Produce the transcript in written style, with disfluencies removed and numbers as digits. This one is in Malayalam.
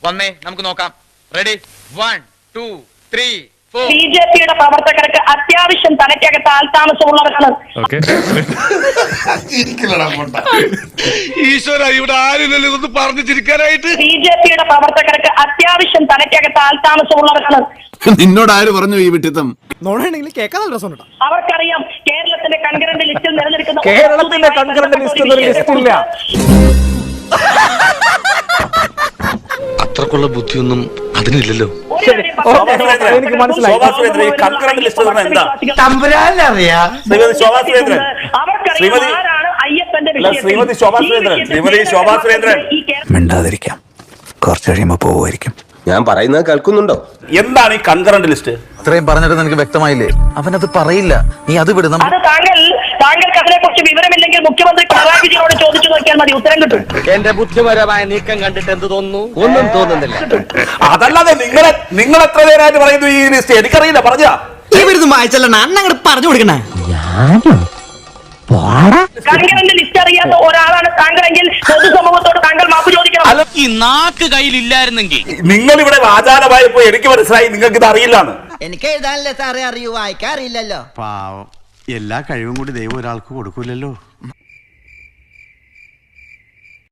വന്നേ നമുക്ക് നോക്കാം. റെഡി 1 2 3 4. ബിജെപിയുടെ പ്രവർത്തകർക്ക് അത്യാവശ്യം തലയ്ക്കകത്ത് ആൾതാമസമുള്ളവരാണ്. ഈശ്വര, ഇവിടെ ആരില്ലല്ലോ ഇതൊന്ന് പറഞ്ഞു ചിരിക്കാനായിട്ട്. ബിജെപിയുടെ പ്രവർത്തകർക്ക് അത്യാവശ്യം തലയ്ക്കകത്ത് ആൾതാമസമുള്ളവരാണ്. നിന്നോട് ആര് പറഞ്ഞു ഈ വിട്ടിത്തം? അവർക്കറിയാം കേരളത്തിന്റെ കൺകറന്റ് ലിസ്റ്റിൽ നിലനിൽക്കുന്ന കേരളത്തിന്റെ കൺകറന്റ് ലിസ്റ്റിൽ ഒരു ലിസ്റ്റില്ല. അത്രക്കുള്ള ബുദ്ധിയൊന്നും അതിനില്ലല്ലോ. എനിക്ക് മനസ്സിലായി. മിണ്ടാതിരിക്കാം, കുറച്ച് കഴിയുമ്പോ പോവുമായിരിക്കും. ഞാൻ പറയുന്നത് കേൾക്കുന്നുണ്ടോ? എന്താണ് ഈ കൺകറന്റ് ലിസ്റ്റ്? ഇത്രയും പറഞ്ഞിട്ട് നിനക്ക് വ്യക്തമായില്ലേ? അവനത് പറയില്ല, നീ അത് വിടും. അത് താങ്കൾക്ക് അതിനെ കുറിച്ച് വിവരമില്ലെങ്കിൽ മുഖ്യമന്ത്രി പിണറായി വിജയനോട് ചോദിച്ചു നോക്കിയാൽ മതി, ഉത്തരം കിട്ടും. എന്റെ ബുദ്ധിപരമായ നീക്കം കണ്ടിട്ട് എന്ത് തോന്നുന്നു? ഒന്നും തോന്നുന്നില്ല. അതല്ലാതെ നിങ്ങൾ എത്ര പേരായിട്ട് പറയുന്നു ഈ ലിസ്റ്റ്? എനിക്കറിയില്ല, പറഞ്ഞാ പറഞ്ഞു കൊടുക്കണേ. കൺകറന്റ് ലിസ്റ്റ് അറിയാത്ത ഒരാളാണ് താങ്കളെങ്കിൽ പൊതുസമൂഹത്തോട് താങ്കൾ മാപ്പ് ചോദിക്കണം. ഈ നാക്ക് കയ്യിലില്ലായിരുന്നെങ്കിൽ നിങ്ങൾ ഇവിടെ ആചാരമായപ്പോ എനിക്ക് മനസ്സിലായി നിങ്ങൾക്ക് ഇത് അറിയില്ലാന്ന്. എനിക്ക് എഴുതാനല്ലേ സാറേ അറിയൂ, വായിക്കാറില്ലല്ലോ. പാവം, എല്ലാ കഴിവും കൂടി ദൈവം ഒരാൾക്ക് കൊടുക്കൂലല്ലോ.